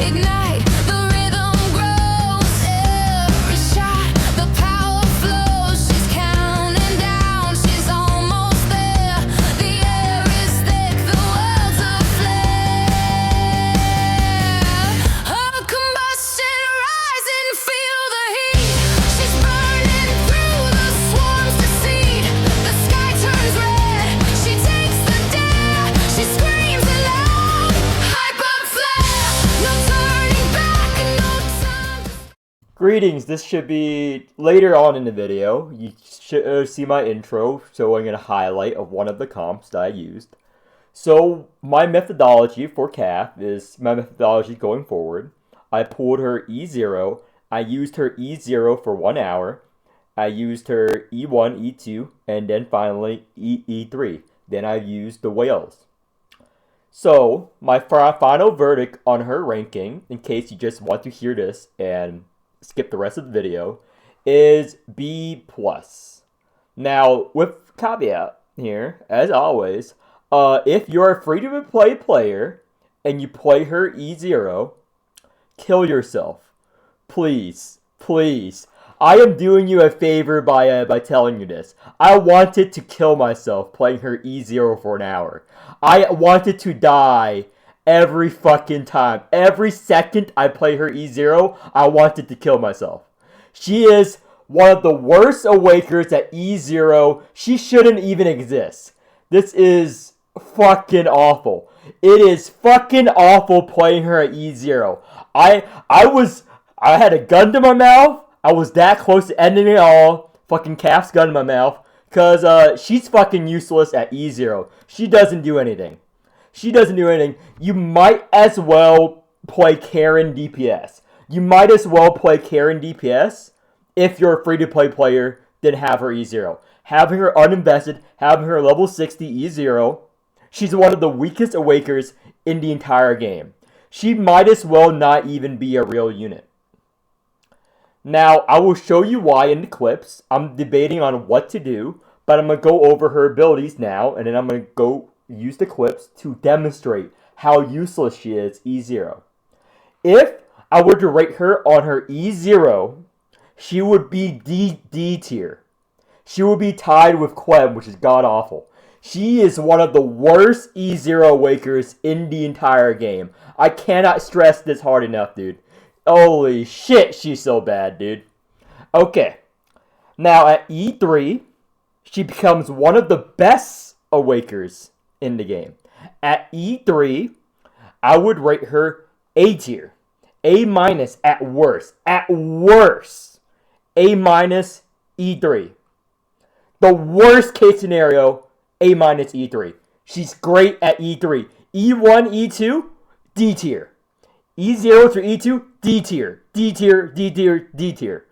ignite, the rhythm grows, every shot, the power flows, she's counting down, she's almost there, the air is thick, the world's aflame, her combustion rising, feel the heat, she's burning through the swarms to seed, the sky turns red, she takes the dare, she screams aloud, hyper flare, no turning back, no time. Greetings, this should be later on in the video. You should see my intro showing a highlight of one of the comps that I used. So my methodology for Kath is my methodology going forward. I pulled her E0, I used her E0 for 1 hour, I used her E1, E2, and then finally E3. Then I used the whales. So my final verdict on her ranking, in case you just want to hear this and skip the rest of the video, is B+. Now, with caveat here, as always, if you're a free-to-play player and you play her E0, kill yourself. Please, please. I am doing you a favor by telling you this. I wanted to kill myself playing her E0 for an hour. I wanted to die every fucking time. Every second I play her E0, I wanted to kill myself. She is one of the worst awakers at E0. She shouldn't even exist. This is fucking awful. It is fucking awful playing her at E0. I had a gun to my mouth. I was that close to ending it all. Fucking Kath's gun in my mouth. Because she's fucking useless at E0. She doesn't do anything. She doesn't do anything. You might as well play Karen DPS. You might as well play Karen DPS if you're a free-to-play player than have her E0. Having her uninvested, having her level 60 E0, she's one of the weakest awakers in the entire game. She might as well not even be a real unit. Now, I will show you why in the clips. I'm debating on what to do, but I'm going to go over her abilities now, and then I'm going to go use the clips to demonstrate how useless she is E0. If I were to rate her on her E0, she would be D tier. She would be tied with Clem, which is god-awful. She is one of the worst E0 awakers in the entire game. I cannot stress this hard enough, dude. Holy shit, she's so bad, dude. Okay. Now, at E3, she becomes one of the best awakers in the game. At E3, I would rate her A tier. A- at worst. At worst. A- E3. The worst case scenario, A- E3. She's great at E3. E1, E2, D tier. E0 through E2, D tier. D tier, D tier, D tier.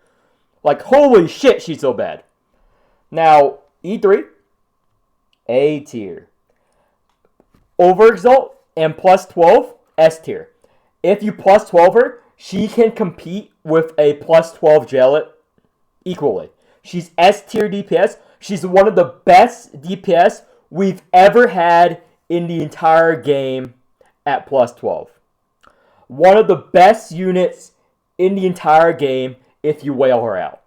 Like, holy shit, she's so bad. Now, E3, A tier. Overexalt and plus 12, S tier. If you plus 12 her, she can compete with a plus 12 Jellet equally. She's S tier DPS. She's one of the best DPS we've ever had in the entire game at plus 12. One of the best units in the entire game if you whale her out.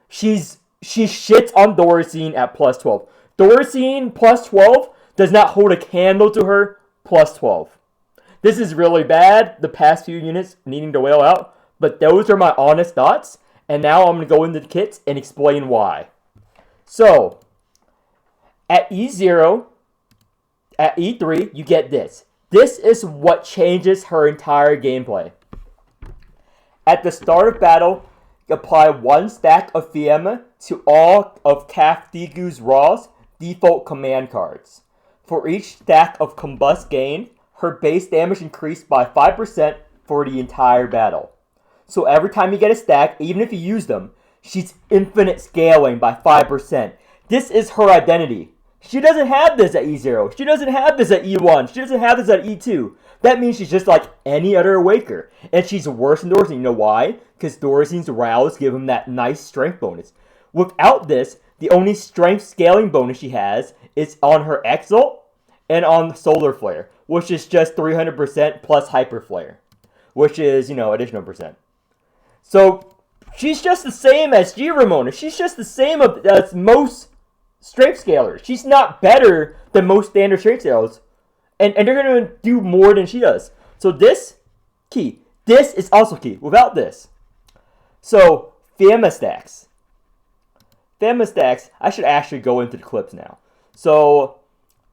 She shits on Dorisine at plus 12. Dorisine plus 12 does not hold a candle to her plus 12. This is really bad, the past few units needing to whale out, but those are my honest thoughts, and now I'm going to go into the kits and explain why. So, at E0, at E3, you get this. This is what changes her entire gameplay. At the start of battle, apply 1 stack of Fiamma to all of Kathrigu's Raw's default command cards. For each stack of Combust gained, her base damage increased by 5% for the entire battle. So every time you get a stack, even if you use them, she's infinite scaling by 5%. This is her identity. She doesn't have this at E0. She doesn't have this at E1. She doesn't have this at E2. That means she's just like any other Awaker. And she's worse than Dorisine. You know why? Because Dorisine's Rows give him that nice strength bonus. Without this, the only strength scaling bonus she has is on her Exalt and on Solar Flare, which is just 300% plus Hyper Flare. which is, additional percent. So she's just the same as G Ramona. She's just the same as most strength scalers. She's not better than most standard strength scalers. And they're going to do more than she does. So this, key. This is also key. Without this. So, Fiamma stacks. Fiamma stacks, I should actually go into the clips now. So,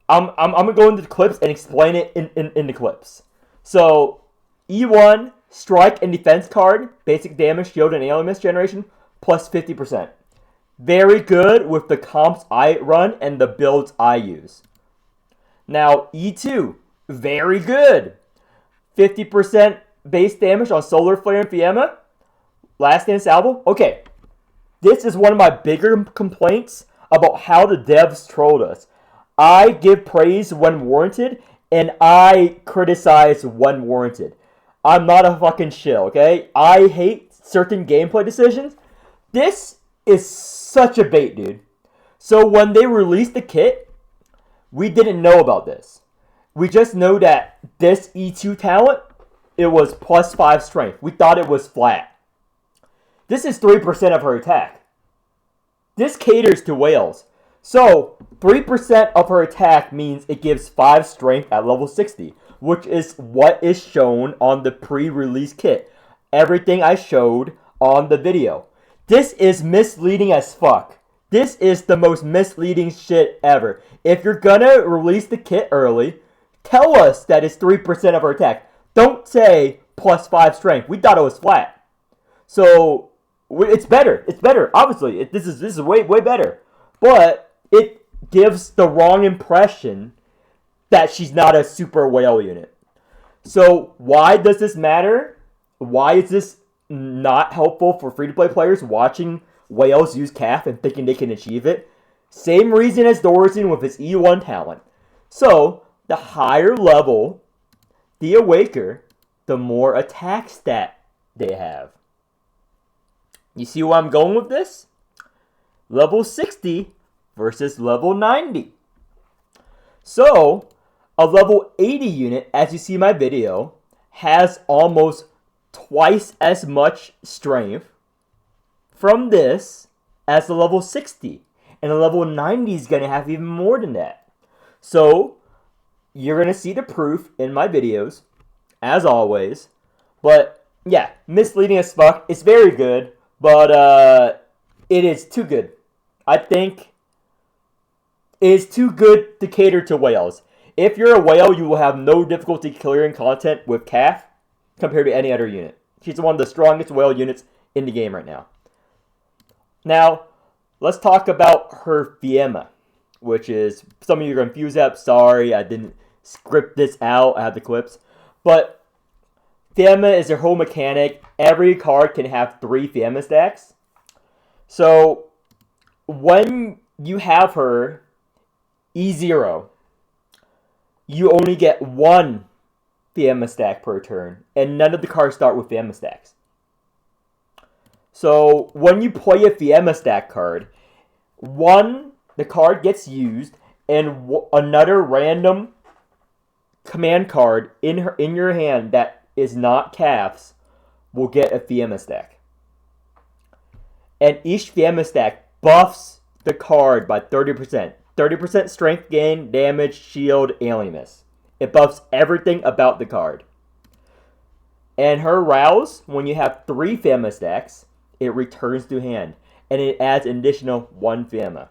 I'm going to go into the clips and explain it in the clips. So, E1, strike and defense card, basic damage, shield, and AoE miss generation, plus 50%. Very good with the comps I run and the builds I use. Now, E2, very good. 50% base damage on Solar Flare and Fiamma. Last Dance Salvo. Okay, this is one of my bigger complaints about how the devs trolled us. I give praise when warranted, and I criticize when warranted. I'm not a fucking shill, okay? I hate certain gameplay decisions. This is such a bait, dude. So when they released the kit, we didn't know about this. We just know that this E2 talent, it was plus 5 strength. We thought it was flat. This is 3% of her attack. This caters to whales. So, 3% of her attack means it gives 5 strength at level 60, which is what is shown on the pre-release kit. Everything I showed on the video. This is misleading as fuck. This is the most misleading shit ever. If you're gonna release the kit early, tell us that it's 3% of her attack. Don't say plus 5 strength. We thought it was flat. So, it's better. It's better. Obviously, this is way better. But it gives the wrong impression that she's not a super whale unit. So why does this matter? Why is this not helpful for free-to-play players watching whales use CAF and thinking they can achieve it? Same reason as Dorisine with his E1 talent. So, the higher level the Awaker, the more attack stat they have. You see where I'm going with this? Level 60 versus level 90. So, a level 80 unit, as you see in my video, has almost twice as much strength from this as the level 60. And a level 90 is going to have even more than that. So, you're going to see the proof in my videos, as always. But, yeah, misleading as fuck. It's very good, but it is too good. I think it is too good to cater to whales. If you're a whale, you will have no difficulty clearing content with CAF compared to any other unit. She's one of the strongest whale units in the game right now. Now, let's talk about her Fiamma, which is, some of you are confused at. Sorry, I didn't script this out. I have the clips. But Fiamma is her whole mechanic. Every card can have 3 Fiamma stacks. So, when you have her E0, you only get 1 Fiamma stack per turn, and none of the cards start with Fiamma stacks. So, when you play a Fiamma stack card, the card gets used, and another random command card in your hand that is not CAF's will get a Fiamma stack. And each Fiamma stack buffs the card by 30%. 30% strength gain, damage, shield, AoE miss. It buffs everything about the card. And her Rouse, when you have 3 Fiamma stacks, it returns to hand. And it adds an additional 1 Fiamma.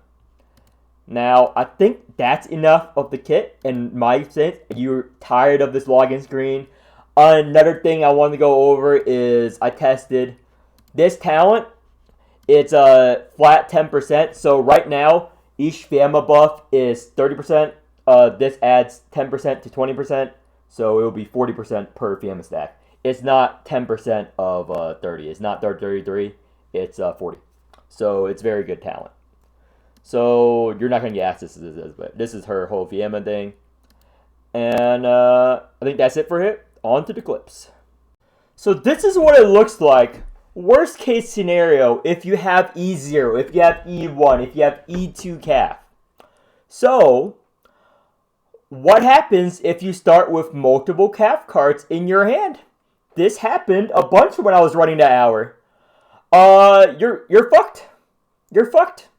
Now, I think that's enough of the kit. In my sense, you're tired of this login screen. Another thing I want to go over is I tested this talent. It's a flat 10%. So right now, each Fiamma buff is 30%. This adds 10% to 20%. So it will be 40% per Fiamma stack. It's not 10% of 30. It's not 33. It's 40. So it's very good talent. So you're not going to get asked this, but this is her whole Fiamma thing. And I think that's it for it. On to the clips. So this is what it looks like. Worst case scenario, if you have E0, if you have E1, if you have E2 CAF. So, what happens if you start with multiple CAF cards in your hand? This happened a bunch when I was running that hour. You're fucked. You're fucked.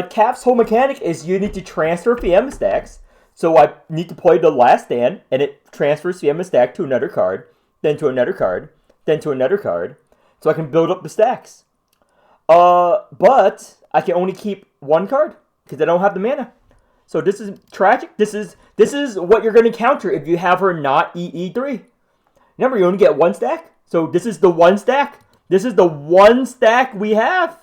Cap's whole mechanic is you need to transfer Fiamma stacks. So I need to play the last stand, and it transfers Fiamma stack to another card, then to another card, then to another card, so I can build up the stacks. But I can only keep one card because I don't have the mana. So this is tragic. This is what you're going to counter if you have her not E3. Remember, you only get one stack. So this is the one stack. This is the one stack we have.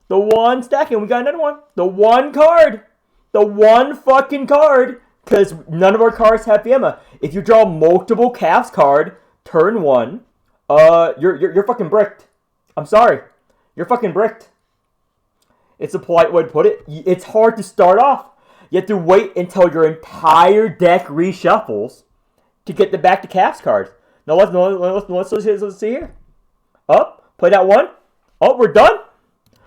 The one stack, and we got another one. The one card. The one fucking card. Because none of our cards have Fiamma. If you draw multiple Cavs card, turn 1, you're fucking bricked. I'm sorry. You're fucking bricked. It's a polite way to put it. It's hard to start off. You have to wait until your entire deck reshuffles to get the back to Cavs cards. Now let's see here. Up, play that one. Oh, we're done.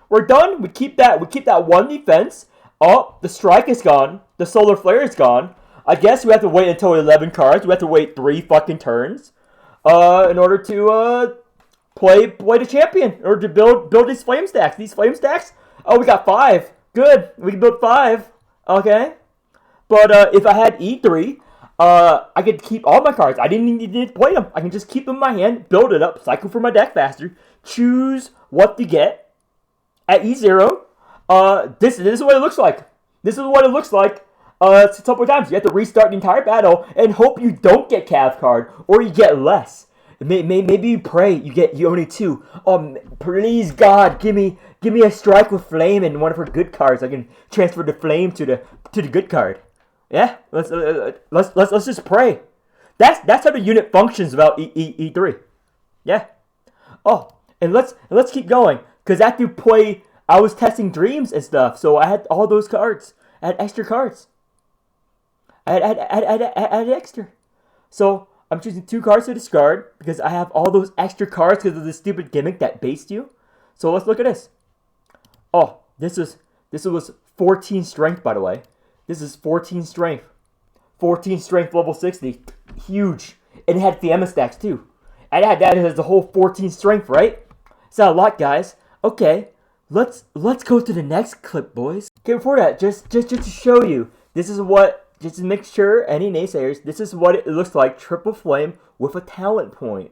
We're done. We keep that one defense. Oh, the strike is gone. The solar flare is gone. I guess we have to wait until 11 cards. We have to wait 3 fucking turns, in order to play the champion, in order to build these flame stacks. These flame stacks. Oh, we got 5. Good. We can build 5. Okay. But if I had E3, I could keep all my cards. I didn't need to play them. I can just keep them in my hand, build it up, cycle for my deck faster, choose what to get at E0. This is what it looks like. This is what it looks like. A couple of times. You have to restart the entire battle and hope you don't get Cav card or you get less. Maybe you pray you only 2. Please God, give me a strike with flame and one of her good cards. I can transfer the flame to the good card. Yeah, let's just pray. That's how the unit functions without E3. Yeah. Oh, and let's keep going because after you play, I was testing dreams and stuff, so I had all those cards. I had extra cards. I had extra. So I'm choosing 2 cards to discard because I have all those extra cards because of the stupid gimmick that based you. So let's look at this. Oh, this was 14 strength, by the way. This is 14 strength. 14 strength level 60. Huge. And it had Fiamma stacks too. And I had that as the whole 14 strength, right? It's not a lot, guys. Okay. Let's go to the next clip, boys. Okay, before that, just to show you, this is what, just to make sure any naysayers, this is what it looks like, triple flame with a talent point.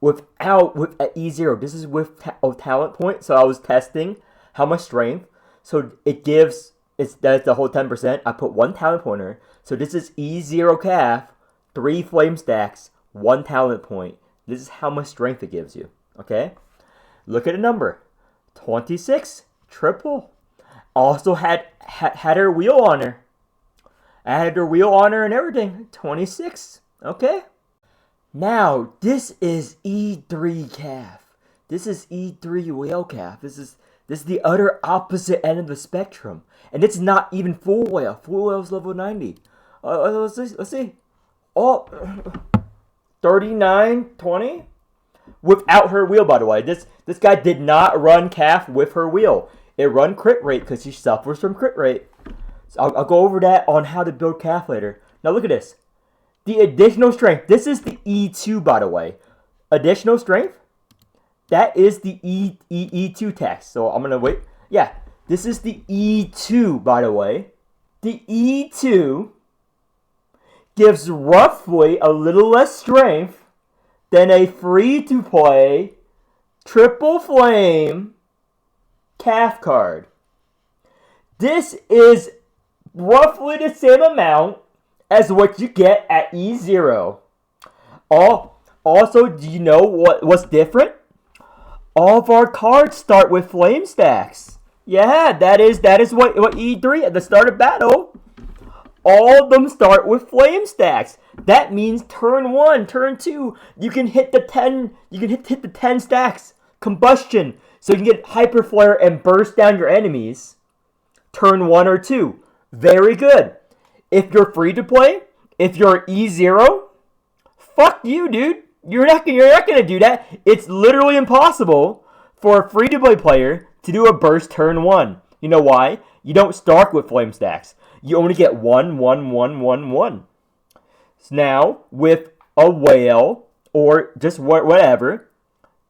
With at E0. This is with a talent point, so I was testing how much strength. So it gives, that's the whole 10%. I put 1 talent pointer. So this is E0 calf, 3 flame stacks, 1 talent point. This is how much strength it gives you. Okay? Look at the number. 26. Triple. Also had her wheel on her. I had her wheel on her and everything. 26. Okay? Now, this is E3 calf. This is E3 whale calf. This is the utter opposite end of the spectrum. And it's not even full whale. Full whale's level 90. Let's see. Oh, 39, 20? Without her wheel, by the way. This guy did not run calf with her wheel. It run crit rate because she suffers from crit rate. So I'll go over that on how to build calf later. Now look at this. The additional strength. This is the E2, by the way. Additional strength. That is the E2 text. So I'm going to wait. Yeah. This is the E2, by the way. The E2 gives roughly a little less strength than a free-to-play triple flame calf card. This is roughly the same amount as what you get at E0. Also, do you know what's different? All of our cards start with flame stacks. Yeah, that is what E3 at the start of battle. All of them start with flame stacks. That means turn 1, turn 2, you can hit the 10. You can hit the 10 stacks. Combustion, so you can get hyper flare and burst down your enemies. Turn 1 or 2, very good. If you're free to play, if you're E0, fuck you, dude. You're not gonna do that. It's literally impossible for a free to play player to do a burst turn 1. You know why? You don't start with flame stacks. You only get 1, 1, 1, 1, 1. So now, with a whale or just whatever.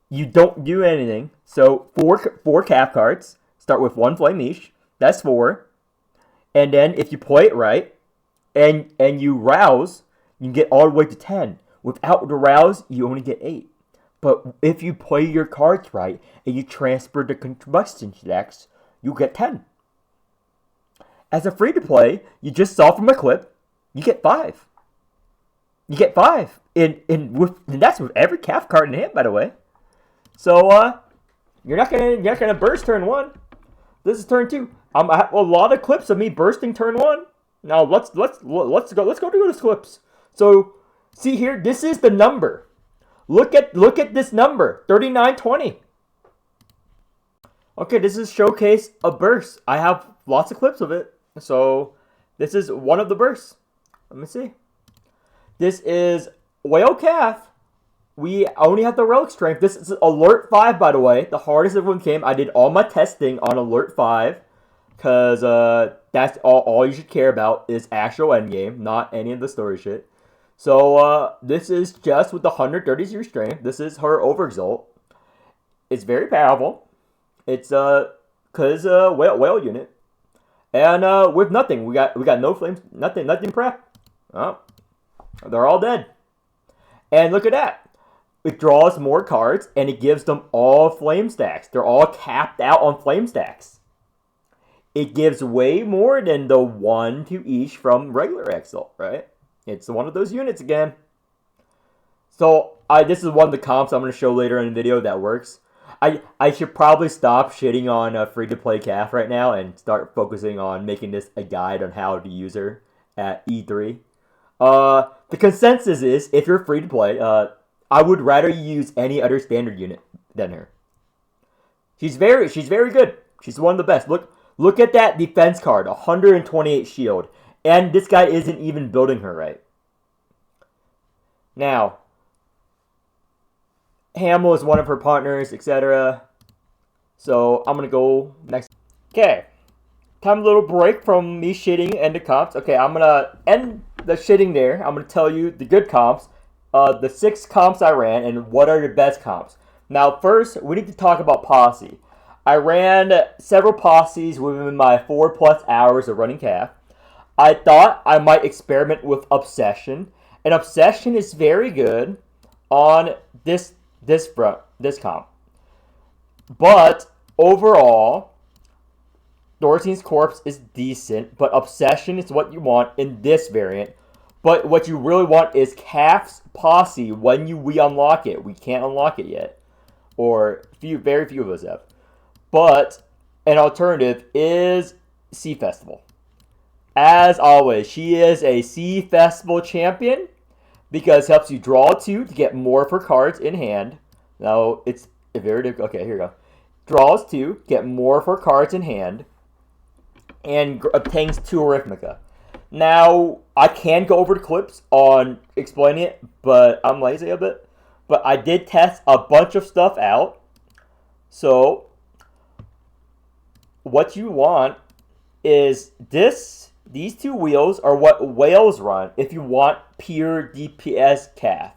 You don't do anything. So four calf cards. Start with 1 flame each. That's 4. And then if you play it right, and you rouse, you get all the way to 10. Without the rouse, you only get 8. But if you play your cards right and you transfer the combustion stacks, you get 10. As a free to play, you just saw from a clip, you get 5. You get 5. And that's with every calf card in hand, by the way. So you're not gonna burst turn 1. This is turn 2. I have a lot of clips of me bursting turn 1. Now let's go through those clips. So see here, this is the number. Look at this number, 3920. Okay, this is showcase a burst. I have lots of clips of it. So this is one of the bursts. Let me see. This is whale calf. We only have the relic strength. This is alert 5, by the way. The hardest everyone came. I did all my testing on alert 5. Because that's all you should care about is actual endgame, not any of the story shit. So this is just with the 130 strength. This is her overexalt. It's very powerful. It's because whale unit. And with nothing. We got no flames, nothing prep. Oh, they're all dead. And look at that. It draws more cards and it gives them all flame stacks. They're all capped out on flame stacks. It gives way more than the 1 to each from regular Exalt, right? It's one of those units again. So this is one of the comps I'm going to show later in the video that works. I should probably stop shitting on free-to-play calf right now and start focusing on making this a guide on how to use her at E3. The consensus is, if you're free-to-play, I would rather you use any other standard unit than her. She's very good. She's one of the best. Look at that defense card, 128 shield. And this guy isn't even building her right. Now, Hamill is one of her partners, etc. So, I'm going to go next. Okay. Time a little break from me shitting and the comps. Okay, I'm going to end the shitting there. I'm going to tell you the good comps. The 6 comps I ran and what are the best comps. Now, first, we need to talk about Posse. I ran several posses within my 4+ hours of running calf. I thought I might experiment with Obsession, and Obsession is very good on this comp. But overall, Dorisine's Corpse is decent, but Obsession is what you want in this variant. But what you really want is Calf's Posse when we unlock it. We can't unlock it yet, or very few of us have. But an alternative is Sea Festival. As always, she is a Sea Festival champion because it helps you draw 2 to get more of her cards in hand. Now, it's very difficult. Okay, here we go. Draws 2, get more of her cards in hand, and obtains 2 Arithmica. Now, I can go over the clips on explaining it, but I'm lazy a bit. But I did test a bunch of stuff out. So, what you want is these 2 wheels are what whales run if you want pure DPS calf.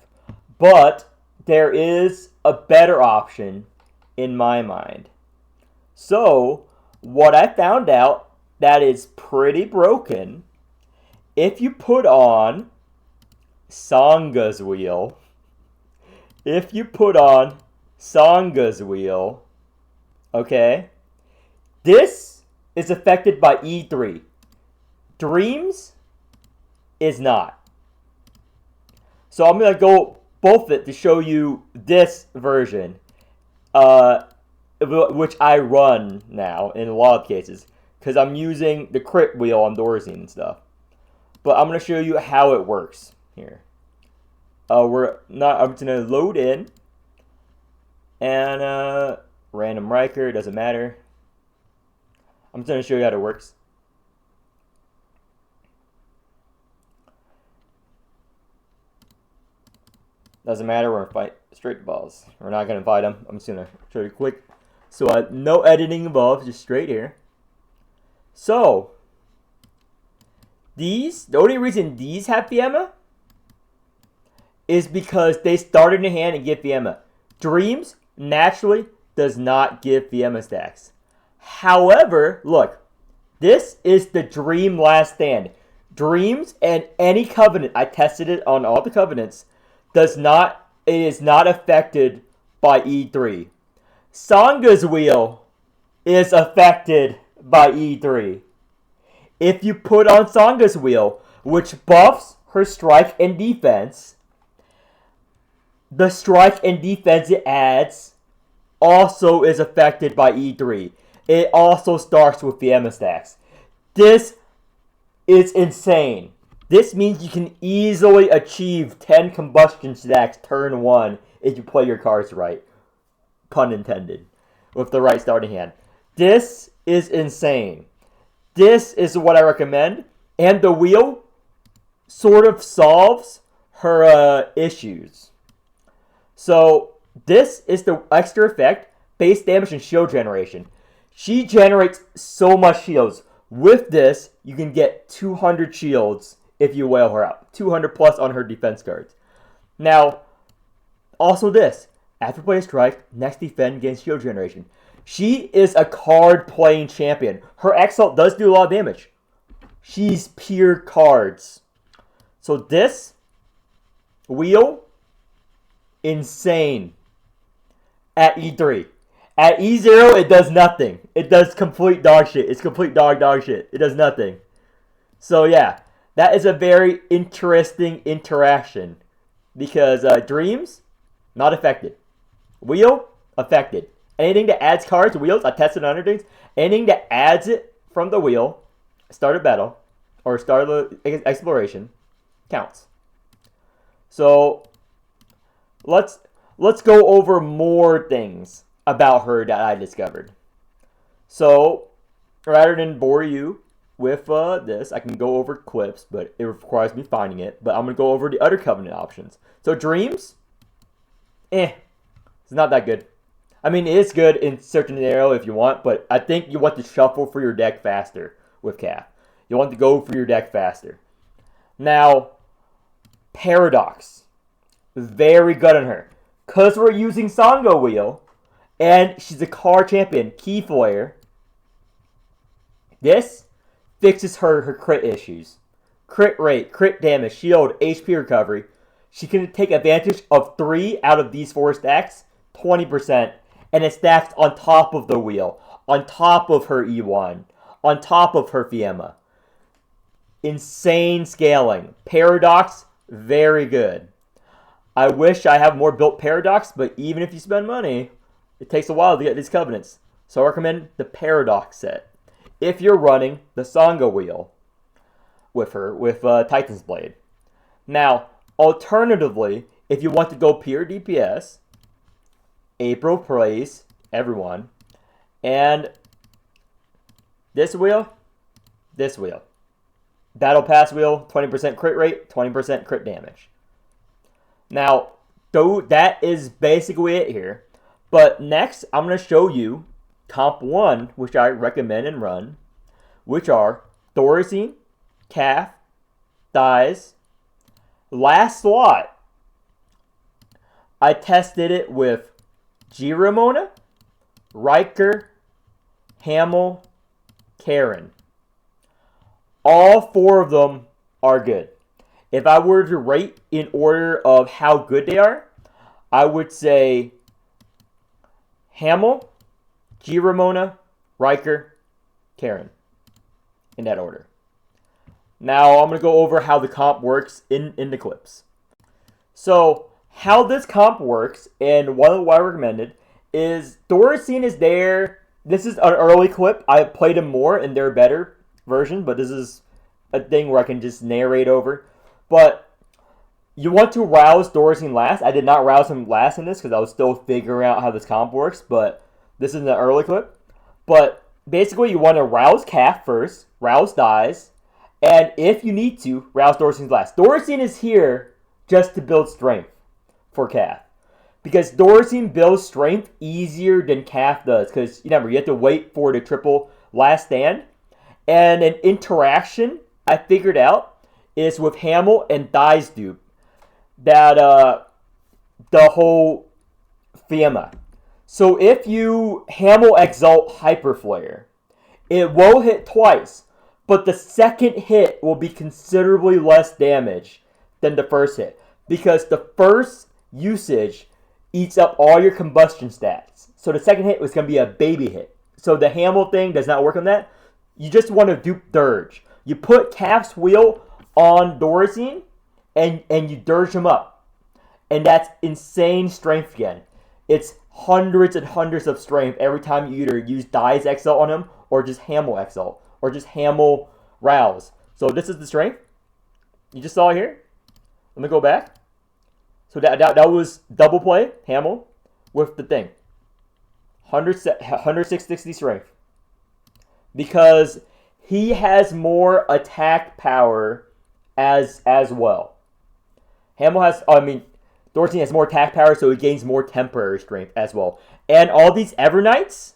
But there is a better option in my mind. So, what I found out that is pretty broken, if you put on Sanga's wheel, okay, this is affected by E3. Dreams is not. So I'm going to go both of it to show you this version, which I run now in a lot of cases, because I'm using the crit wheel on Dorisine and stuff. But I'm going to show you how it works here. I'm just going to load in, and random Riker, doesn't matter. I'm just going to show you how it works. Doesn't matter, we're going to fight straight to balls. We're not going to fight them. I'm just going to show you quick. So no editing involved, just straight here. So, the only reason these have Fiamma is because they start in the hand and give Fiamma. Dreams, naturally, does not give Fiamma stacks. However, look, this is the Dream Last Stand. Dreams and any covenant, I tested it on all the covenants, it is not affected by E3. Sanga's wheel is affected by E3. If you put on Sanga's wheel, which buffs her strike and defense, the strike and defense it adds also is affected by E3. It also starts with Fiamma stacks. This is insane. This means you can easily achieve 10 combustion stacks turn 1 if you play your cards right. Pun intended. With the right starting hand. This is insane. This is what I recommend. And the wheel sort of solves her issues. So this is the extra effect. Base damage and shield generation. She generates so much shields. With this, you can get 200 shields if you whale her out. 200 plus on her defense cards. Now, also this. After play a strike, next defend against shield generation. She is a card playing champion. Her X-Alt does do a lot of damage. She's pure cards. So this wheel, insane. At E3. At E0, it does nothing. It does complete dog shit. It's complete dog shit. It does nothing. So yeah, that is a very interesting interaction. Because Dreams, not affected. Wheel, affected. Anything that adds cards, wheels, I tested on other things. Anything that adds it from the wheel, start a battle, or start the exploration, counts. So, let's go over more things about her that I discovered. So, rather than bore you with this, I can go over clips, but it requires me finding it. But I'm going to go over the other covenant options. So, Dreams, it's not that good. I mean, it is good in certain scenario if you want, but I think you want to shuffle for your deck faster with Cath. You want to go for your deck faster. Now, Paradox. Very good on her. Because we're using Sangha Wheel, and she's a card champion, Key Flare, this fixes her crit issues. Crit rate, crit damage, shield, HP recovery. She can take advantage of 3 out of these 4 stacks, 20%, and it stacks on top of the wheel, on top of her E1, on top of her Fiamma. Insane scaling. Paradox, very good. I wish I have more built Paradox, but even if you spend money, it takes a while to get these covenants. So I recommend the Paradox set. If you're running the Sangha Wheel with her, with Titan's Blade. Now, alternatively, if you want to go pure DPS, April plays everyone. And this wheel. Battle Pass wheel, 20% crit rate, 20% crit damage. Now, that is basically it here. But next, I'm going to show you Comp 1, which I recommend and run, which are Dorisine, Cath, Dies. Last slot, I tested it with G. Ramona, Riker, Hamel, Karen. All 4 of them are good. If I were to rate in order of how good they are, I would say Hamel, G. Ramona, Riker, Karen. In that order. Now I'm going to go over how the comp works in the clips. So, how this comp works, and one of what I recommended, is Dorisine is there. This is an early clip. I played him more in their better version, but this is a thing where I can just narrate over. But you want to rouse Dorisine last. I did not rouse him last in this because I was still figuring out how this comp works, but this is an early clip. But basically, you want to rouse Cath first, rouse Dies, and if you need to, rouse Dorisine last. Dorisine is here just to build strength for Cath. Because Dorisine builds strength easier than Cath does. Because, remember, you have to wait for the triple last stand. And an interaction I figured out is with Hamel and Dies dupe. that the whole Fiamma. So if you Hamel Exalt Hyper Flare, it will hit twice, but the second hit will be considerably less damage than the first hit, because the first usage eats up all your combustion stats. So the second hit was going to be a baby hit. So the Hamel thing does not work on that. You just want to dupe Dirge. You put Calf's Wheel on Dorisine, and you Dirge him up. And that's insane strength again. It's hundreds and hundreds of strength every time you either use Dye's Exalt on him, or just Hamel Exalt, or just Hamel Rouse. So this is the strength. You just saw it here. Let me go back. So that was double play, Hamel, with the thing. 160 strength. Because he has more attack power as well. Hamel has, Dorisine has more attack power, so he gains more temporary strength as well. And all these Evernights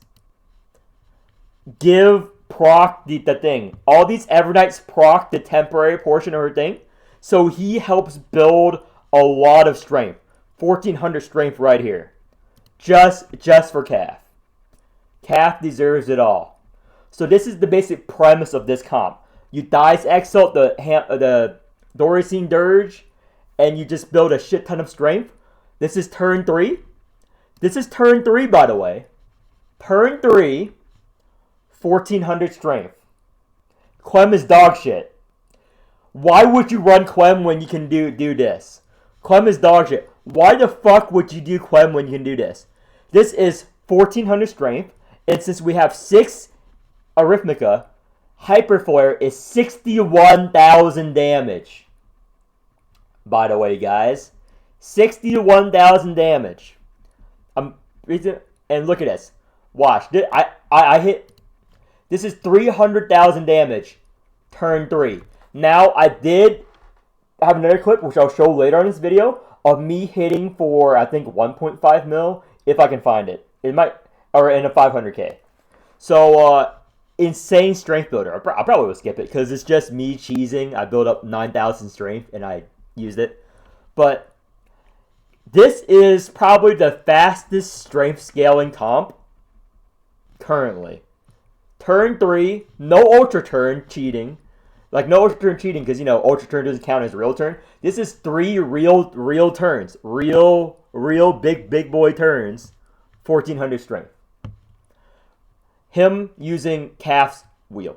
give proc the thing. All these Evernights proc the temporary portion of her thing. So he helps build a lot of strength. 1400 strength right here. Just for Calf. Calf deserves it all. So this is the basic premise of this comp. You Dye's Exalt the Dorisine Dirge, and you just build a shit ton of strength. This is turn 3. This is turn 3, by the way. Turn 3, 1400 strength. Clem is dog shit. Why would you run Clem when you can do this? Clem is dog shit. Why the fuck would you do Clem when you can do this? This is 1400 strength, and since we have 6 Arithmetica, Hyper Flare is 61,000 damage. By the way, guys, 61,000 damage. And look at this. Watch. I hit. This is 300,000 damage. Turn 3. Now I did have another clip, which I'll show later on this video, of me hitting for I think 1.5 mil, if I can find it. It might, or in a 500k. So insane strength builder. I probably will skip it because it's just me cheesing. I built up 9,000 strength and I used it. But this is probably the fastest strength scaling comp currently. Turn 3, no ultra turn cheating. Like no ultra turn cheating because ultra turn doesn't count as real turn. This is 3 real turns. Real big boy turns. 1400 strength. Him using Calf's Wheel.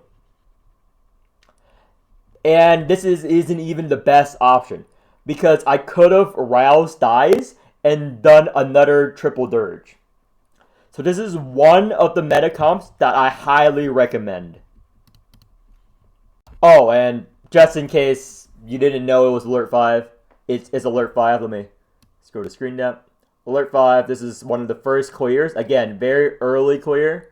And this isn't even the best option, because I could have roused Dye's and done another triple Dirge. So this is one of the meta comps that I highly recommend. Oh, and just in case you didn't know it was Alert 5, it's Alert 5. Let me scroll the screen down. Alert 5, this is one of the first clears. Again, very early clear.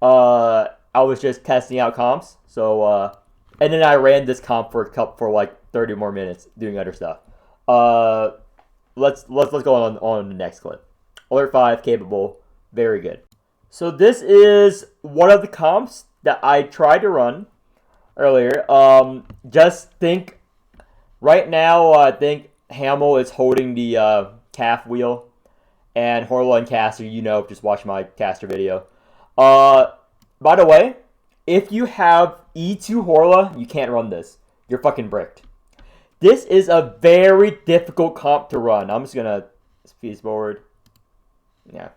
I was just testing out comps. So, and then I ran this comp for like 30 more minutes doing other stuff. Let's go on the next clip. Alert 5, capable, very good. So this is one of the comps that I tried to run earlier. Just think, right now I think Hamel is holding the Calf Wheel, and Horla and Cassia, just watch my caster video. By the way, if you have E2 Horla, you can't run this. You're fucking bricked. This is a very difficult comp to run. I'm just gonna speed forward. Yeah,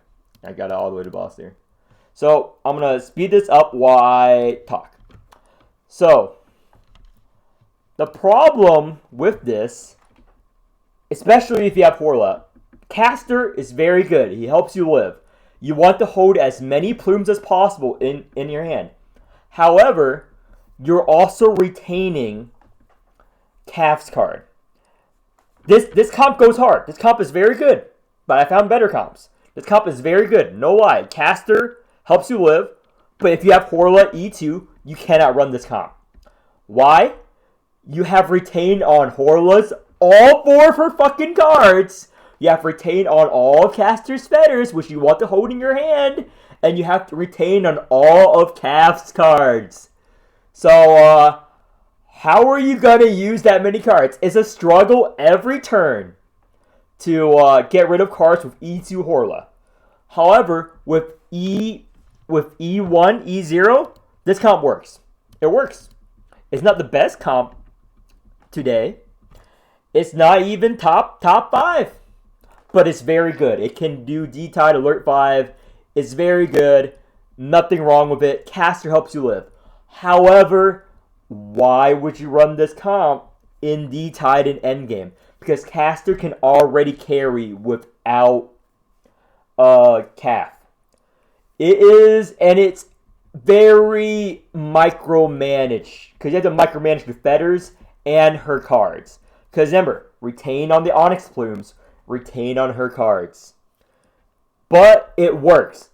I got it all the way to boss there. So I'm gonna speed this up while I talk. So the problem with this, especially if you have Horla, caster is very good. He helps you live. You want to hold as many plumes as possible in your hand. However, you're also retaining Calf's card. This comp goes hard. This comp is very good, but I found better comps. This comp is very good. No lie. Caster helps you live, but if you have Horla E2, you cannot run this comp. Why? You have retained on Horla's all 4 of her fucking cards. You have to retain on all of Caster's feathers, which you want to hold in your hand, and you have to retain on all of Calf's cards. So, how are you going to use that many cards? It's a struggle every turn. to get rid of cards with E2 Horla. However, with E1, E0, this comp works. It works. It's not the best comp today. It's not even top 5. But it's very good. It can do D-Tide Alert 5. It's very good. Nothing wrong with it. Caster helps you live. However, why would you run this comp in D-Tide and Endgame? Because Caster can already carry without Cath. It is, and it's very micromanaged. Because you have to micromanage the feathers and her cards. Because remember, retain on the Onyx Plumes, retain on her cards. But it works.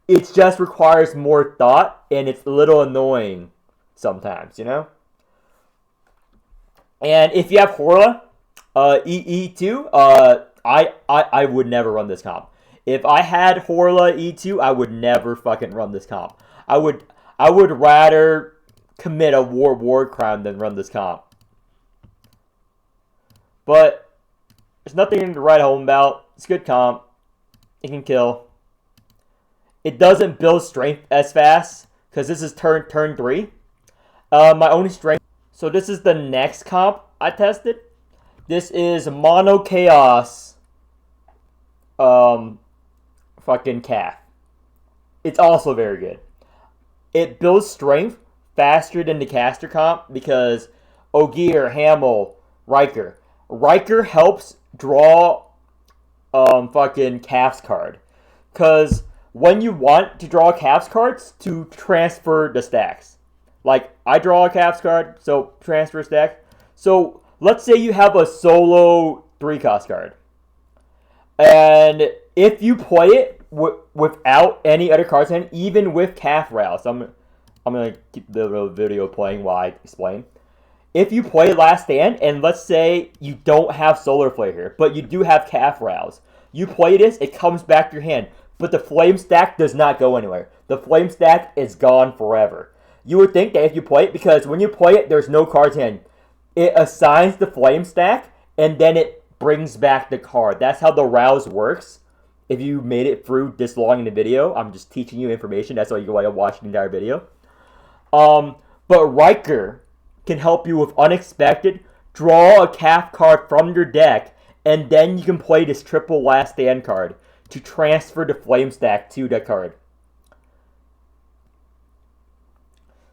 It just requires more thought, and it's a little annoying sometimes, you know? And if you have Horla, E2, I would never run this comp. If I had Horla E2, I would never fucking run this comp. I would rather commit a war crime than run this comp. But there's nothing to write home about. It's a good comp. It can kill. It doesn't build strength as fast because this is turn 3. My only strength. So this is the next comp I tested. This is Mono Chaos. Fucking Cath. It's also very good. It builds strength faster than the caster comp because Ogier, Hamel, Riker. Riker helps draw fucking Cath's card. Because when you want to draw Cath's cards to transfer the stacks. Like, I draw a Cath's card, so transfer stack. So, let's say you have a solo 3-cost card. And if you play it without any other cards in, even with Cath Rouse, I'm going to keep the video playing while I explain. If you play Last Stand, and let's say you don't have Solar Flare here, but you do have Cath Rouse, you play this, it comes back to your hand, but the Flame Stack does not go anywhere. The Flame Stack is gone forever. You would think that if you play it, because when you play it, there's no cards in. It assigns the Flame Stack, and then it brings back the card. That's how the Rouse works. If you made it through this long in the video, I'm just teaching you information. That's why you go watch the entire video. But Riker can help you with Unexpected. Draw a Cath card from your deck, and then you can play this triple Last Stand card to transfer the Flame Stack to that card.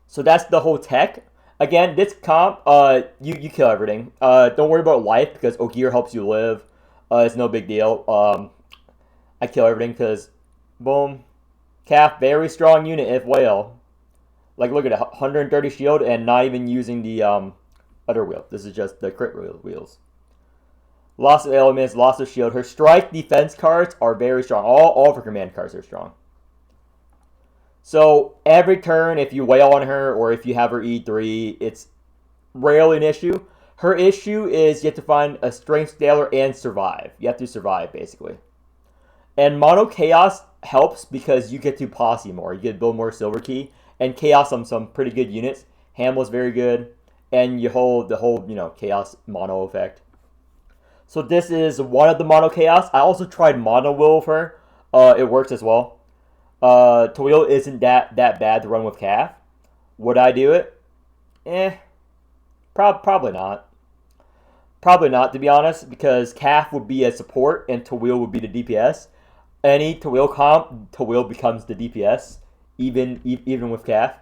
So that's the whole tech. Again, this comp, you kill everything. Don't worry about life because Ogier helps you live. It's no big deal. I kill everything because, boom. Cath, very strong unit if whale. Like, look at it, 130 shield and not even using the other wheel. This is just the crit wheels. Loss of elements, loss of shield. Her strike defense cards are very strong. All of her command cards are strong. So, every turn, if you wail on her or if you have her E3, it's rarely an issue. Her issue is you have to find a strength scaler and survive. You have to survive, basically. And Mono Chaos helps because you get to posse more. You get to build more Silver Key. And Chaos on some pretty good units. Hamel's very good. And you hold the whole, Chaos Mono effect. So this is one of the Mono Chaos. I also tried Mono Will with her. It works as well. Toil isn't that bad to run with Cath. Would I do it? Probably not. Probably not, to be honest, because Cath would be a support and Toil would be the DPS. Any Toil comp, Toil becomes the DPS, even with Cath.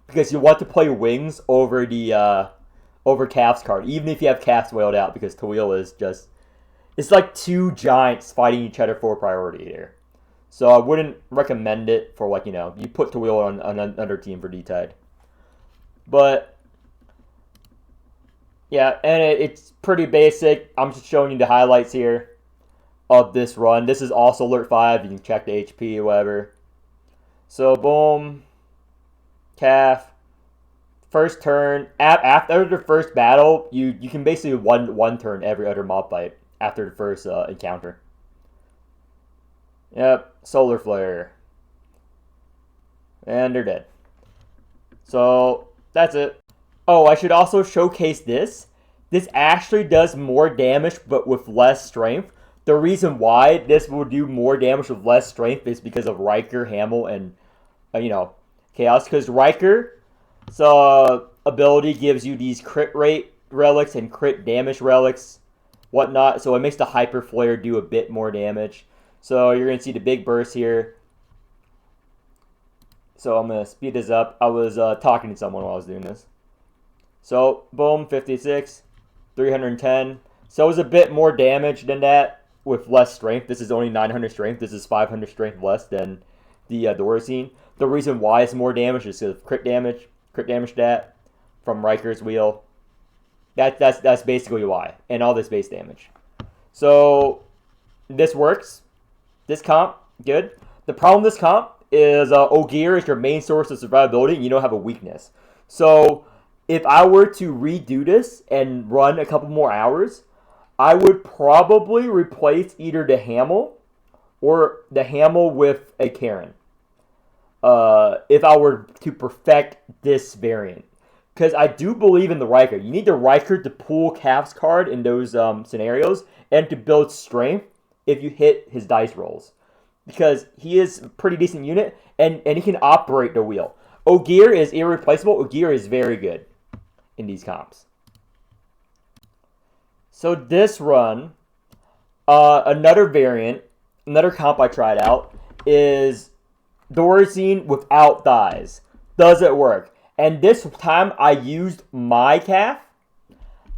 Because you want to play Wings over the over Cath's card, even if you have Cath's wailed out, because Toil is just, it's like two giants fighting each other for priority here. So I wouldn't recommend it for, like, you put Toil on another team for D-Tide. But, yeah, and it's pretty basic. I'm just showing you the highlights here of this run. This is also Alert 5. You can check the HP or whatever. So, boom. Cath. First turn. After the first battle, you can basically one turn every other mob fight after the first encounter. Yep, Solar Flare. And they're dead. So, that's it. Oh, I should also showcase this. this actually does more damage, but with less strength. The reason why this will do more damage with less strength is because of Riker, Hamel, and, Chaos. Because Riker's ability gives you these crit rate relics and crit damage relics, whatnot. So it makes the Hyper Flare do a bit more damage. So you're going to see the big burst here. So I'm going to speed this up. I was talking to someone while I was doing this. So, boom, 56, 310. So it was a bit more damage than that with less strength. This is only 900 strength. This is 500 strength less than the Dorisine. The reason why it's more damage is because of crit damage stat from Riker's wheel. That's basically why. And all this base damage. So, this works. This comp, good. The problem with this comp is Ogier is your main source of survivability and you don't have a weakness. So, if I were to redo this and run a couple more hours, I would probably replace either the Hamel or the Hamel with a Karen. If I were to perfect this variant. Because I do believe in the Riker. You need the Riker to pull Calf's card in those scenarios and to build strength if you hit his dice rolls. Because he is a pretty decent unit and he can operate the wheel. Ogier is irreplaceable. Ogier is very good in these comps. So this run, another variant, another comp I tried out is Dorisine without thighs. Does it work? And this time I used my calf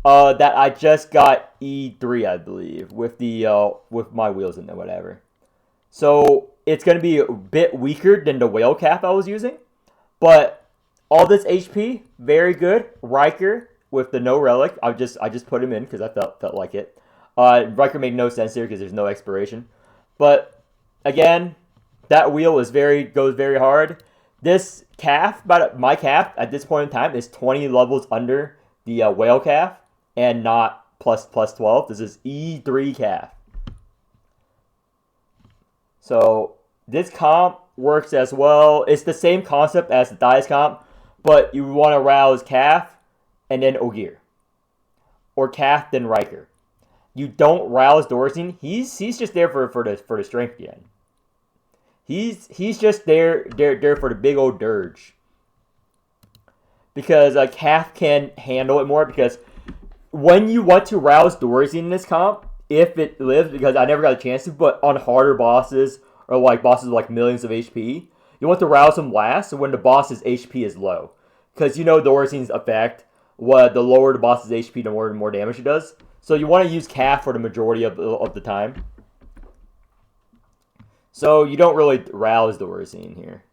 that I just got E3, I believe, with the with my wheels in there, whatever. So it's going to be a bit weaker than the whale calf I was using, but all this HP, very good. Riker with the no relic, I just put him in because I felt like it. Riker made no sense here because there's no expiration, but again, that wheel is goes very hard. This calf, my calf at this point in time is 20 levels under the whale calf and not plus 12. This is E3 calf. So this comp works as well. It's the same concept as the Thighs comp, but you want to rouse calf and then Ogier. Or calf then Riker. You don't rouse Dorisine. He's just there for the strength again. He's just there for the big old dirge. Because calf can handle it more, because when you want to rouse Dorisine in this comp, if it lives, because I never got a chance to, but on harder bosses, or like bosses with like millions of HP, you want to rouse them last when the boss's HP is low. Because you know Dorisine's effect, the lower the boss's HP, the more damage it does. So you want to use calf for the majority of the time. So you don't really rouse Dorisine here.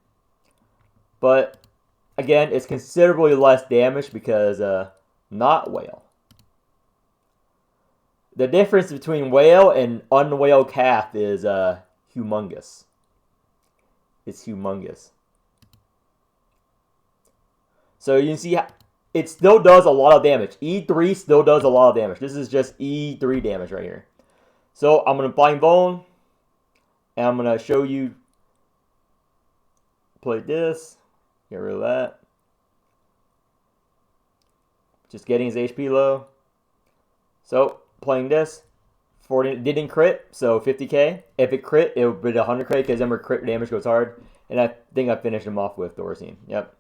But again, it's considerably less damage because not whale. The difference between whale and unwhale calf is humongous. It's humongous. So you can see it still does a lot of damage. E3 still does a lot of damage. This is just E3 damage right here. So I'm going to Blind Bone. And I'm going to show you. Play this. Get rid of that. Just getting his HP low. So playing this. 40 didn't crit, so 50k. If it crit, it would be 100k because then crit damage goes hard. And I think I finished him off with Dorisine. Yep.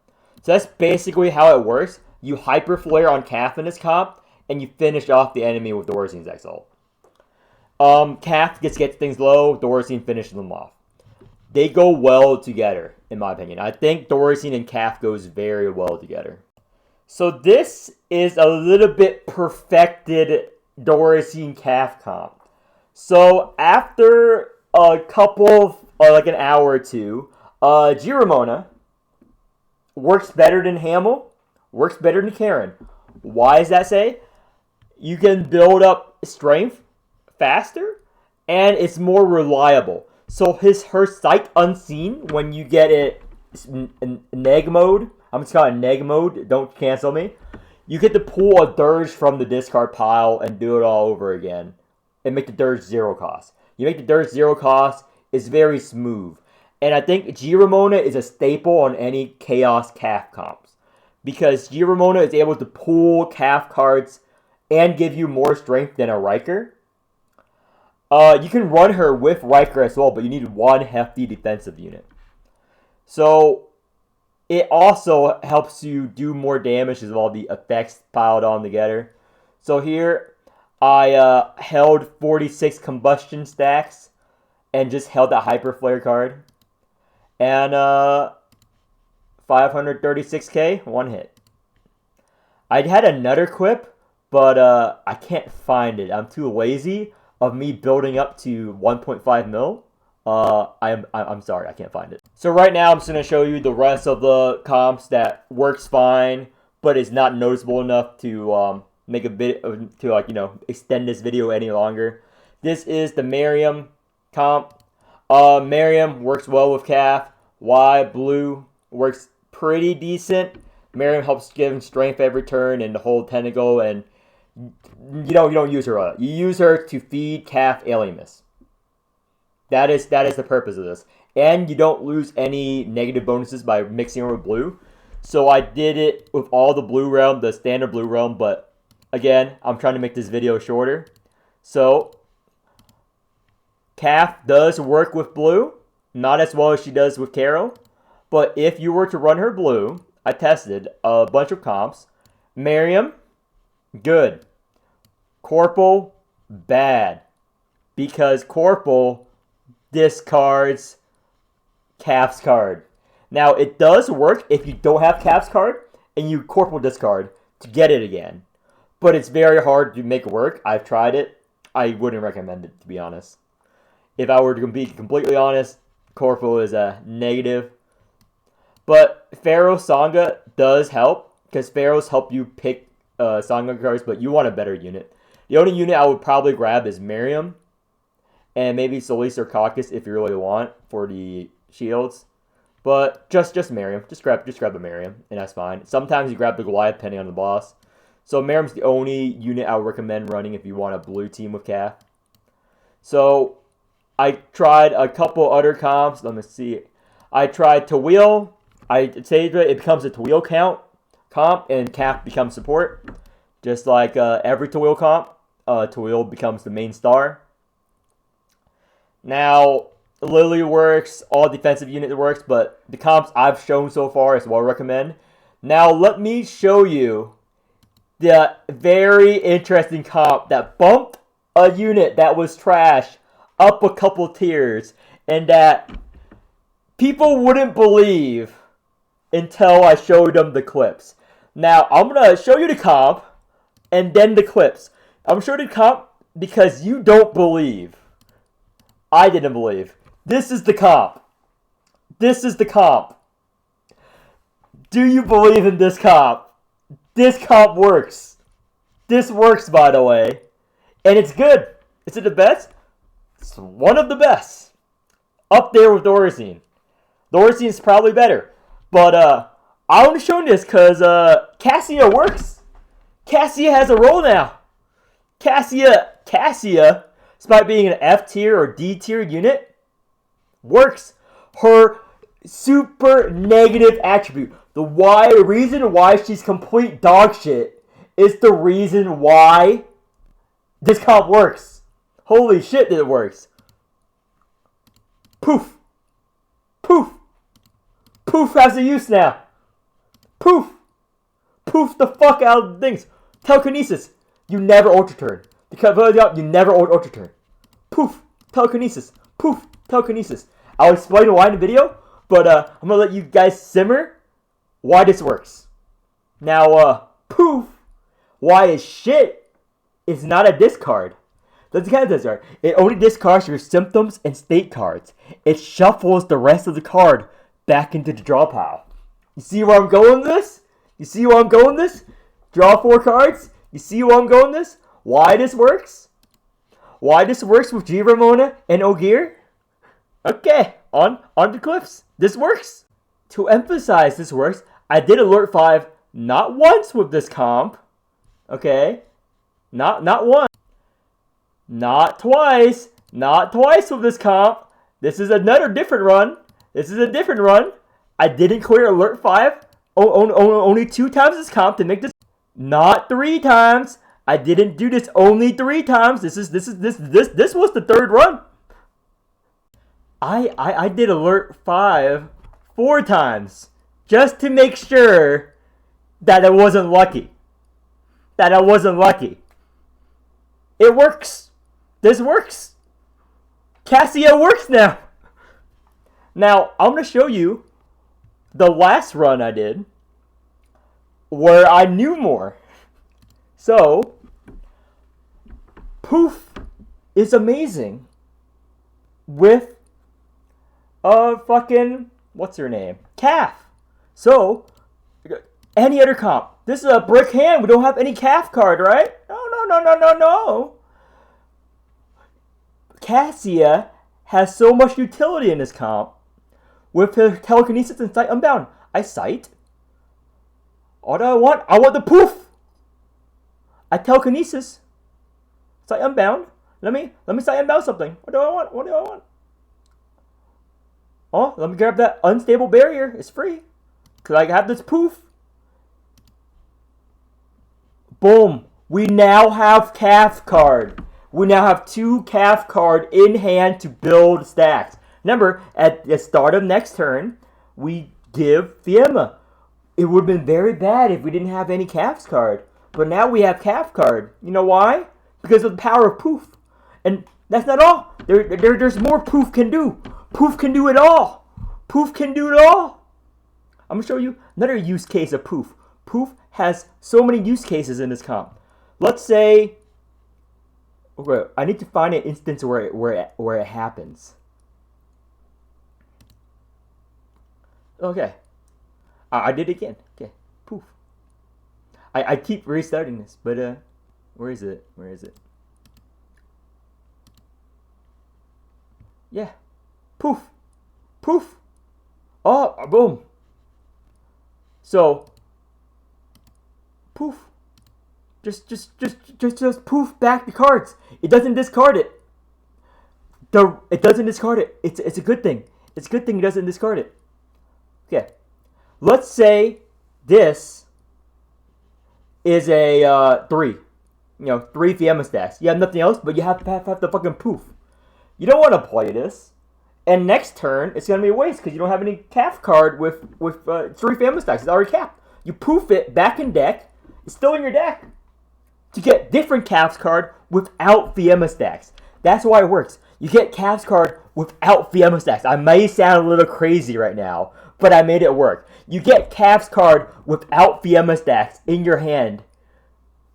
So that's basically how it works. You hyper flare on calf in this comp, and you finish off the enemy with Dorisine's Exalt. Calf gets things low, Dorisine finishes them off. They go well together, in my opinion. I think Dorisine and calf goes very well together. So this is a little bit perfected Dorisine calf comp. So after a couple, like an hour or two, Giramona works better than Hamel, works better than Karen. Why does that say? You can build up strength faster, and it's more reliable. So her Sight Unseen, when you get it in neg mode, I'm just calling it neg mode, don't cancel me, you get to pull a dirge from the discard pile and do it all over again and make the dirge 0 cost. You make the dirge 0 cost, it's very smooth. And I think Giramona is a staple on any Chaos calf comps, because Giramona is able to pull calf cards and give you more strength than a Riker. You can run her with Riker as well, but you need one hefty defensive unit. So it also helps you do more damage as all the effects piled on together. So here I held 46 combustion stacks and just held that Hyper Flare card. And 536k, one hit. I had another quip, but I can't find it. I'm too lazy of me building up to 1.5 mil. I'm sorry, I can't find it. So right now I'm just gonna show you the rest of the comps that works fine, but is not noticeable enough to make a bit to extend this video any longer. This is the Miriam comp. Miriam works well with Calf. Y blue works pretty decent. Miriam helps give strength every turn and the whole tentacle, and you don't use her a lot. You use her to feed Calf Alienus. That is the purpose of this. And you don't lose any negative bonuses by mixing her with blue. So I did it with all the blue realm, the standard blue realm, but again, I'm trying to make this video shorter. So Calf does work with blue, not as well as she does with Carol. But if you were to run her blue, I tested a bunch of comps. Miriam, good. Corporal, bad. Because Corporal discards Calf's card. Now, it does work if you don't have Calf's card and you Corporal discard to get it again. But it's very hard to make it work. I've tried it. I wouldn't recommend it, to be honest. If I were to be completely honest, Corporal is a negative. But Pharaoh Sangha does help, because Pharaohs help you pick Sangha cards, but you want a better unit. The only unit I would probably grab is Miriam, and maybe Solis or Caucus if you really want for the shields. But just Miriam. Just grab a Miriam, and that's fine. Sometimes you grab the Goliath depending on the boss. So Miriam's the only unit I would recommend running if you want a blue team with Calf. So I tried a couple other comps. Let me see. I tried Tawil. I say that it becomes a Tawil comp, and Calf becomes support. Just like every Tawil comp, Tawil becomes the main star. Now, Lily works, all defensive unit works, but the comps I've shown so far is what I recommend. Now, let me show you the very interesting comp that bumped a unit that was trash up a couple tiers, and that people wouldn't believe until I showed them the clips. Now, I'm going to show you the comp and then the clips. I'm going to show you the comp because you don't believe. I didn't believe. This is the comp. This is the comp. Do you believe in this comp? This comp works. This works, by the way. And it's good. Is it the best? It's one of the best. Up there with Dorisine. Dorisine is probably better. But I want to show this because Cassia works. Cassia has a role now. Cassia, despite being an F tier or D tier unit, works. Her super negative attribute, the reason why she's complete dog shit, is the reason why this comp works. Holy shit, that it works. Poof. Poof. Poof has a use now. Poof. Poof the fuck out of things. Telekinesis. You never ultra turn. Because you never ultra turn. Poof. Telekinesis. Poof. Telekinesis. I'll explain why in the video, but I'm gonna let you guys simmer why this works. Now, Poof, why is shit, is not a discard. That's the kind of discard. It only discards your symptoms and state cards. It shuffles the rest of the card back into the draw pile. You see where I'm going with this? You see where I'm going with this? Draw 4 cards. You see where I'm going with this? Why this works? Why this works with G Ramona and Ogier? Okay, on the clips. This works. To emphasize this works, I did alert 5 not once with this comp. Okay? Not once. Not twice. Not twice with this comp. This is another different run. This is a different run. I didn't clear alert 5. Only 2 times this comp to make this. Not 3 times. I didn't do this only 3 times. This was the 3rd run. I did alert 5 4 times just to make sure that I wasn't lucky. It works. This works. Cassia works now. Now, I'm going to show you the last run I did where I knew more. So, Poof is amazing with what's her name? Calf. So, any other comp. This is a brick hand. We don't have any calf card, right? No. Cassia has so much utility in this comp. With her telekinesis and sight unbound. I sight. What do I want? I want the Poof. I telekinesis. Sight unbound. Let me sight unbound something. What do I want? Oh, let me grab that unstable barrier. It's free. Cause I have this Poof. Boom. We now have calf card. We now have 2 calf card in hand to build stacks. Remember, at the start of next turn, we give Fiamma. It would have been very bad if we didn't have any calf's card. But now we have calf card. You know why? Because of the power of Poof. And that's not all. There's more Poof can do. Poof can do it all. I'm going to show you another use case of Poof. Poof has so many use cases in this comp. Let's say, okay, I need to find an instance where it happens. Okay, I did it again. Okay, Poof. I keep restarting this, but where is it? Yeah, Poof. Oh, boom. So, Poof. Just Poof back the cards. It doesn't discard it. It doesn't discard it. It's a good thing. It's a good thing it doesn't discard it. Okay. Let's say this is a 3. 3 Fiamma stacks. You have nothing else, but you have the fucking Poof. You don't want to play this. And next turn, it's going to be a waste because you don't have any calf card with 3 Fiamma stacks. It's already capped. You Poof it back in deck. It's still in your deck. To get different calf's card without Fiamma stacks. That's why it works. You get calf's card without Fiamma stacks. I may sound a little crazy right now, but I made it work. You get calf's card without Fiamma stacks in your hand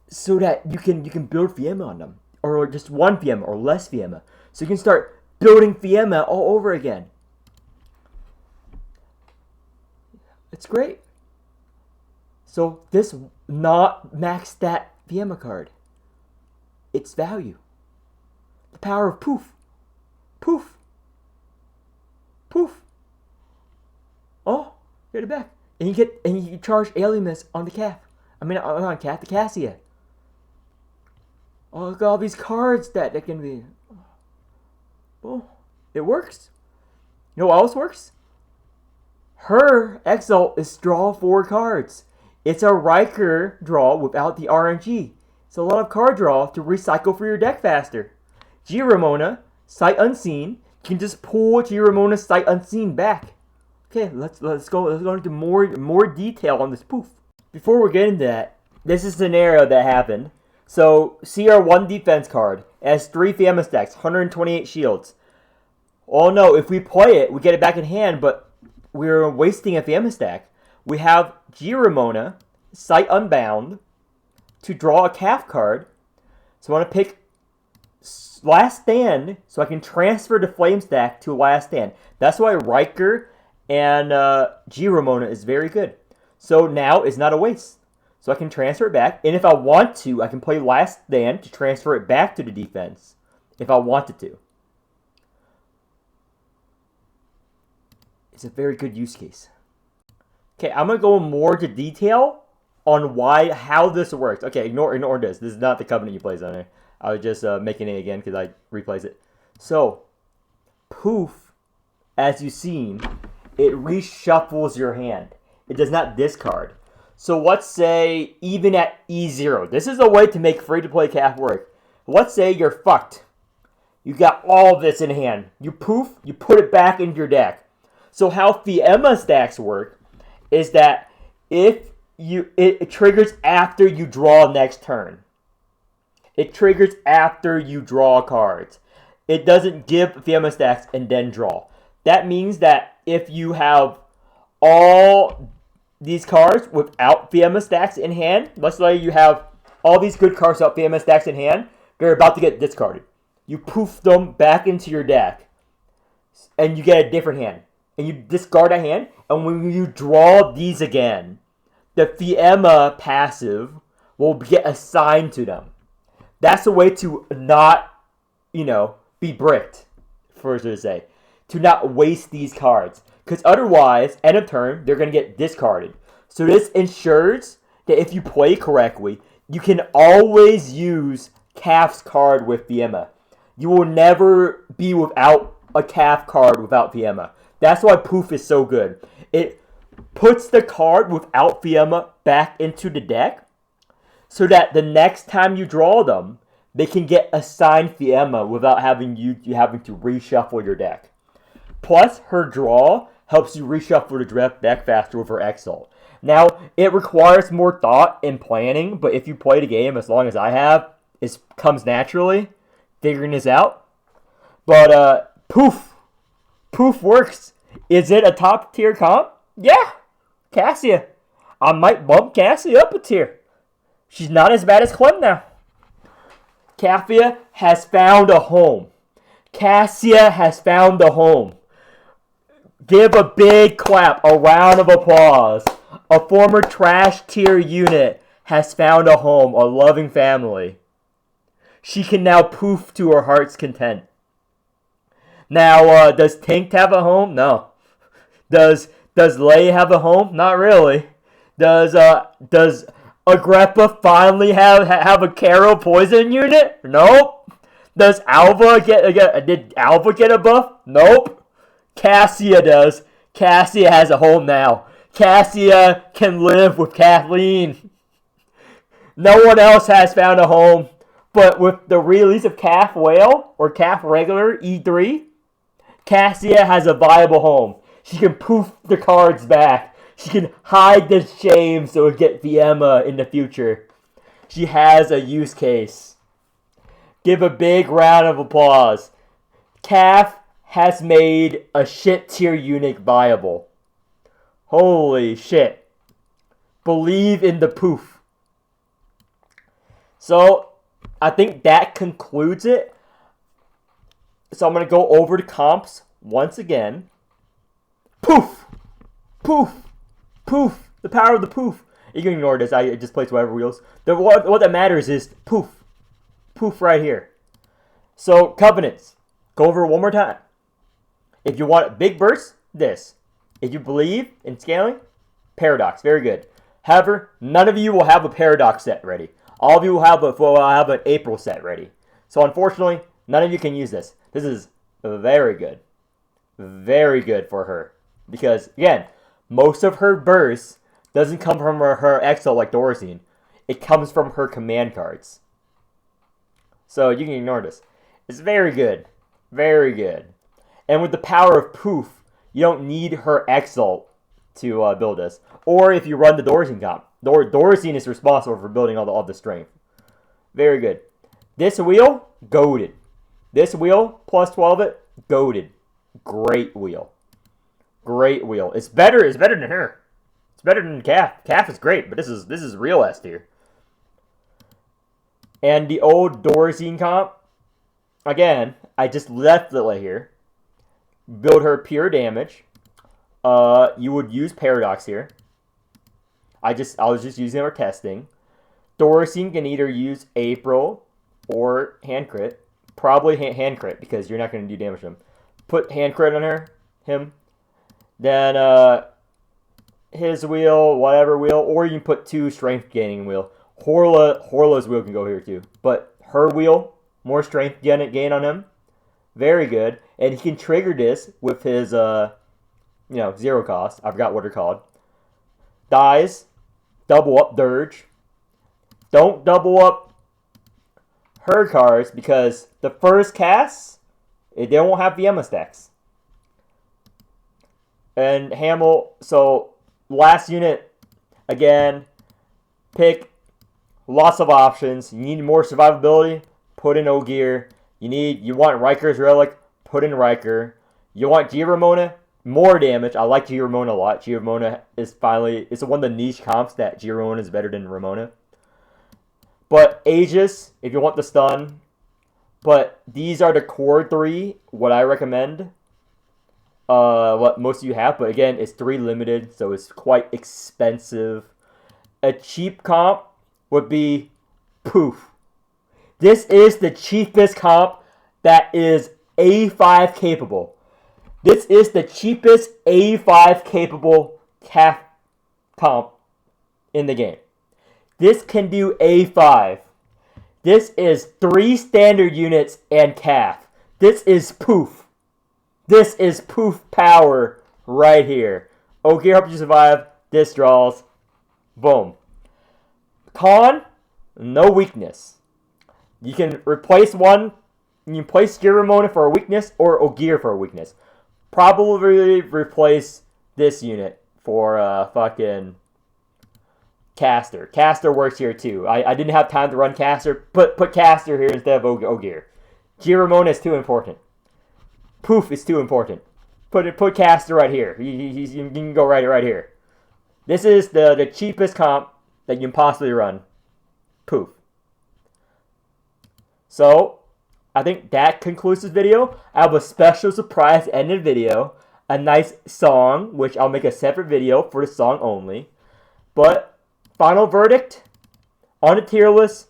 so that you can build Fiamma on them. Or just 1 Fiamma or less Fiamma. So you can start building Fiamma all over again. It's great. So this not max stat Fiamma card. Its value. The power of Poof. Oh, get it back. And you charge Alimus on the calf. On calf, the Cassia. Oh, look at all these cards that can be. Oh, it works. You know what else works? Her Exalt is draw 4 cards. It's a Riker draw without the RNG. It's a lot of card draw to recycle for your deck faster. G Ramona, Sight Unseen. You can just pull G Ramona's Sight Unseen back. Okay, let's go into more detail on this Poof. Before we get into that, this is a scenario that happened. So, see our 1 defense card. It has 3 Fiamma stacks, 128 shields. Oh no, if we play it, we get it back in hand, but we're wasting a Fiamma stack. We have G Ramona, Sight Unbound, to draw a calf card. So I want to pick Last Stand, so I can transfer the Flame Stack to Last Stand. That's why Riker and G Ramona is very good. So now it's not a waste. So I can transfer it back, and if I want to, I can play Last Stand to transfer it back to the defense, if I wanted to. It's a very good use case. Okay, I'm going to go more to detail on how this works. Okay, ignore this. This is not the Covenant you plays on there. I was just making it again because I replays it. So, Poof, as you've seen, it reshuffles your hand. It does not discard. So let's say even at E0, this is a way to make free-to-play Calf work. Let's say you're fucked. You got all of this in hand. You poof, you put it back into your deck. So how Fiemma stacks work is that if it triggers after you draw next turn. It triggers after you draw cards. It doesn't give Fiemma stacks and then draw. That means that if you have all these cards without Fiemma stacks in hand, let's say you have all these good cards without Fiemma stacks in hand, they're about to get discarded. You poof them back into your deck, and you get a different hand. And you discard a hand, and when you draw these again, the Fiemma passive will get assigned to them. That's a way to not, be bricked, for so to say. To not waste these cards. Because otherwise, end of turn, they're going to get discarded. So this ensures that if you play correctly, you can always use Calf's card with Fiemma. You will never be without a Calf card without Fiemma. That's why Poof is so good. It puts the card without Fiemma back into the deck so that the next time you draw them, they can get assigned Fiemma without having you having to reshuffle your deck. Plus, her draw helps you reshuffle the deck faster with her Exalt. Now, it requires more thought and planning, but if you play the game as long as I have, it comes naturally, figuring this out. But, Poof works. Is it a top tier comp? Yeah, Cassia. I might bump Cassia up a tier. She's not as bad as Clem now. Cassia has found a home. Cassia has found a home. Give a big clap, a round of applause. A former trash tier unit has found a home, a loving family. She can now poof to her heart's content. Now, does Tinkt have a home? No. Does Lay have a home? Not really. Does Agrippa finally have a Carol poison unit? Nope. Does Alva did Alva get a buff? Nope. Cassia does. Cassia has a home now. Cassia can live with Kathleen. No one else has found a home. But with the release of Calf Whale or Calf Regular E3, Cassia has a viable home. She can poof the cards back. She can hide the shame so it get Fiemma in the future. She has a use case. Give a big round of applause. Calf has made a shit tier unit viable. Holy shit. Believe in the Poof. So, I think that concludes it. So I'm going to go over the comps once again. Poof! Poof! Poof! The power of the Poof. You can ignore this. I just placed whatever wheels. What that matters is Poof. Poof right here. So, Covenants. Go over it one more time. If you want big bursts, this. If you believe in scaling, Paradox. Very good. However, none of you will have a Paradox set ready. All of you will have an April set ready. So, unfortunately, none of you can use this. This is very good. Very good for her. Because, again, most of her bursts doesn't come from her Exo like Dorisine. It comes from her command cards. So, you can ignore this. It's very good. Very good. And with the power of Poof, you don't need her Exalt to build this. Or if you run the Dorisine comp. Dorisine is responsible for building all the strength. Very good. This wheel, goated. This wheel, plus 12 it, goated. Great wheel. Great wheel. It's better than her. It's better than Calf. Calf is great, but this is real S tier. And the old Dorisine comp, again, I just left it right here. Build her pure damage. You would use Paradox here. I was just using her testing. Dorisine can either use April or hand crit. Probably hand crit because you're not going to do damage to him. Put hand crit on him. Then his wheel, whatever wheel, or you can put 2 strength gaining wheel. Horla's wheel can go here too. But her wheel, more strength gain on him. Very good. And he can trigger this with his 0 cost. I forgot what they're called. Dies. double up Dirge. Don't double up her cards because the first cast, they won't have Vienna stacks. And Hamel, so last unit, again, pick lots of options. You need more survivability, put in Ogier. You want Riker's Relic, put in Riker. You want G-Ramona, more damage. I like G-Ramona a lot. G-Ramona is it's one of the niche comps that G-Ramona is better than Ramona. But Aegis, if you want the stun. But these are the core 3, what I recommend. What most of you have, but again, it's 3 limited, so it's quite expensive. A cheap comp would be Poof. This is the cheapest comp that is A5 capable. This is the cheapest A5 capable calf comp in the game. This can do A5. This is 3 standard units and calf. This is Poof. This is Poof power right here. Ogier helps you survive. This draws. Boom. Con, no weakness. You can replace one. You can place Ramona for a weakness or Ogier for a weakness. Probably replace this unit for fucking Caster. Caster works here too. I didn't have time to run Caster. Put Caster here instead of Ogier. Ramona is too important. Poof is too important. Put Caster right here. You can go right here. This is the cheapest comp that you can possibly run. Poof. So, I think that concludes this video. I have a special surprise end of the video. A nice song, which I'll make a separate video for the song only. But, final verdict on the tier list.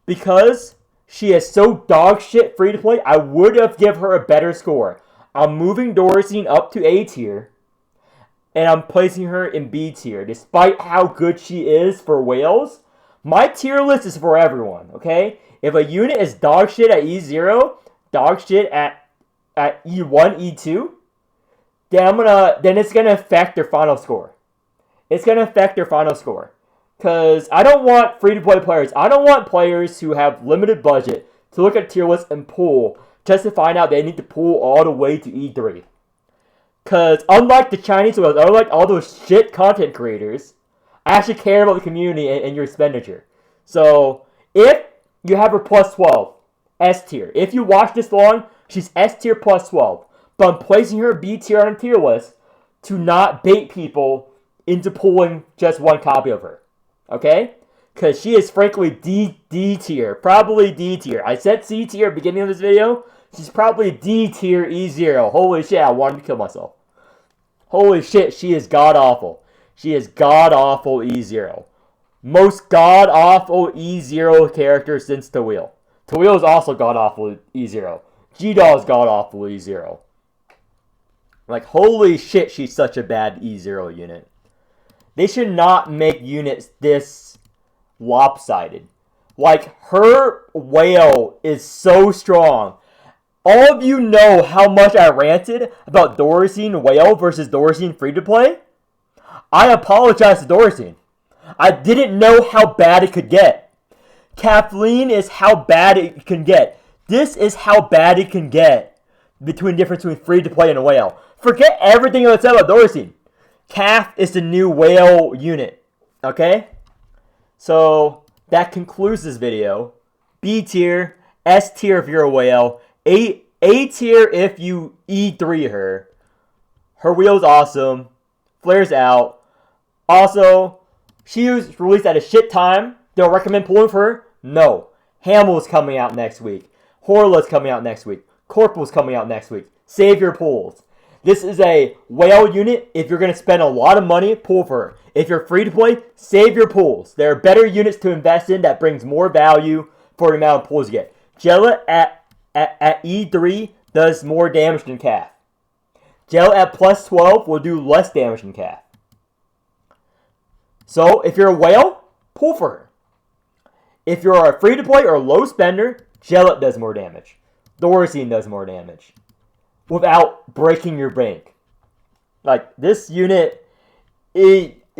Because she is so dog shit free to play, I would have given her a better score. I'm moving Dorisine up to A tier. And I'm placing her in B tier. Despite how good she is for whales, my tier list is for everyone, okay? If a unit is dog shit at E0, dog shit at E1, E2, then it's gonna affect their final score. It's gonna affect their final score. Because I don't want free-to-play players. I don't want players who have limited budget to look at tier lists and pull just to find out they need to pull all the way to E3. Because unlike the Chinese whales, unlike all those shit content creators, I actually care about the community and your expenditure. So, if you have her plus 12, S tier. If you watch this long, she's S tier plus 12. But I'm placing her B tier on a tier list to not bait people into pulling just one copy of her. Okay? Because she is frankly D tier. Probably D tier. I said C tier at the beginning of this video. She's probably D tier E0. Holy shit, I wanted to kill myself. Holy shit, she is god-awful. She is god-awful E0. Most god-awful E0 character since Tawil. Tawil is also god-awful E0. G-Doll is god-awful E0. Like, holy shit, she's such a bad E0 unit. They should not make units this lopsided. Like, her whale is so strong. All of you know how much I ranted about Dorisine whale versus Dorisine free-to-play. I apologize to Dorisine. I didn't know how bad it could get. Kathleen is how bad it can get. This is how bad it can get. Difference between free-to-play and a whale. Forget everything that's said about Dorisine. Kath is the new whale unit. Okay? So, that concludes this video. B tier, S tier if you're a whale, A tier if you E3 her. Her wheel's awesome. Flares out. Also, she was released at a shit time. Do I recommend pulling for her? No. Hamel's coming out next week. Horla's coming out next week. Corporal's coming out next week. Save your pulls. This is a whale unit. If you're going to spend a lot of money, pull for her. If you're free to play, save your pulls. There are better units to invest in that brings more value for the amount of pulls you get. Jella at E3 does more damage than Calf. Jella at plus 12 will do less damage than Calf. So, if you're a whale, pull for her. If you're a free-to-play or low spender, Jellet does more damage. Dorisine does more damage. Without breaking your bank. Like, this unit,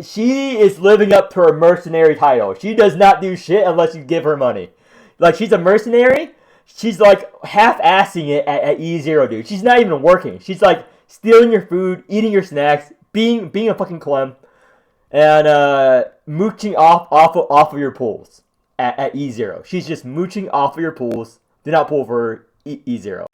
she is living up to her mercenary title. She does not do shit unless you give her money. Like, she's a mercenary. She's like half-assing it at E0, dude. She's not even working. She's like stealing your food, eating your snacks, being a fucking clem, and mooching off of your pools at E0. She's just mooching off of your pools. Do not pull for E0.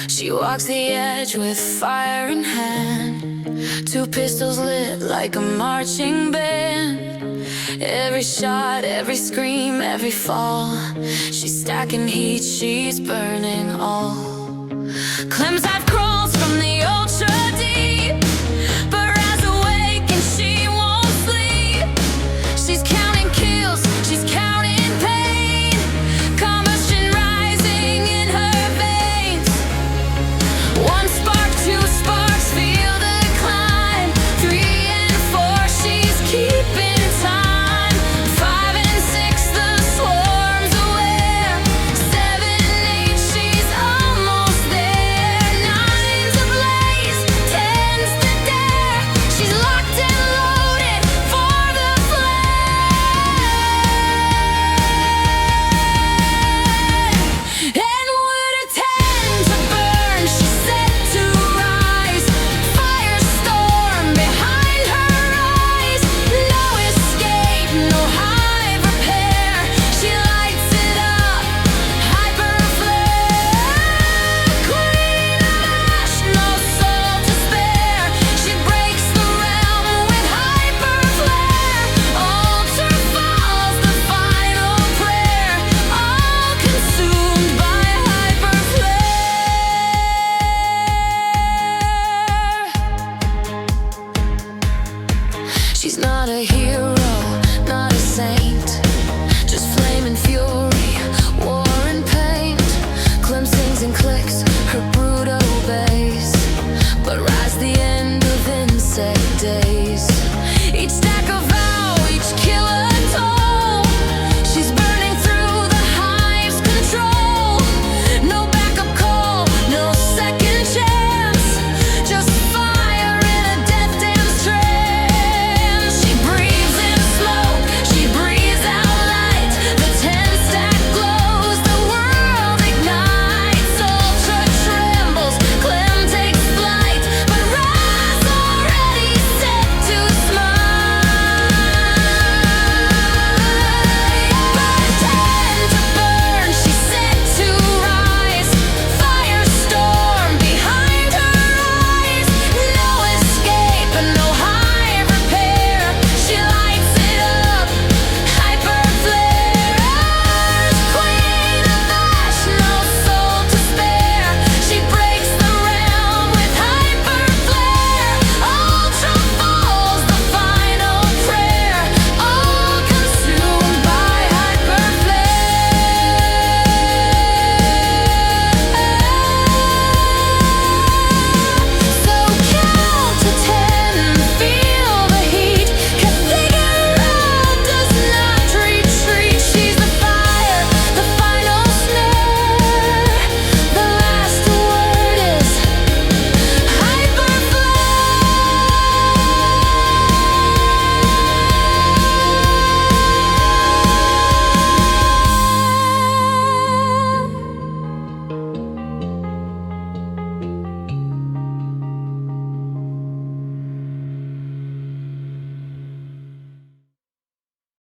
She walks the edge with fire in hand, 2 pistols lit like a marching band. Every shot, every scream, every fall, she's stacking heat, she's burning all. Clem's at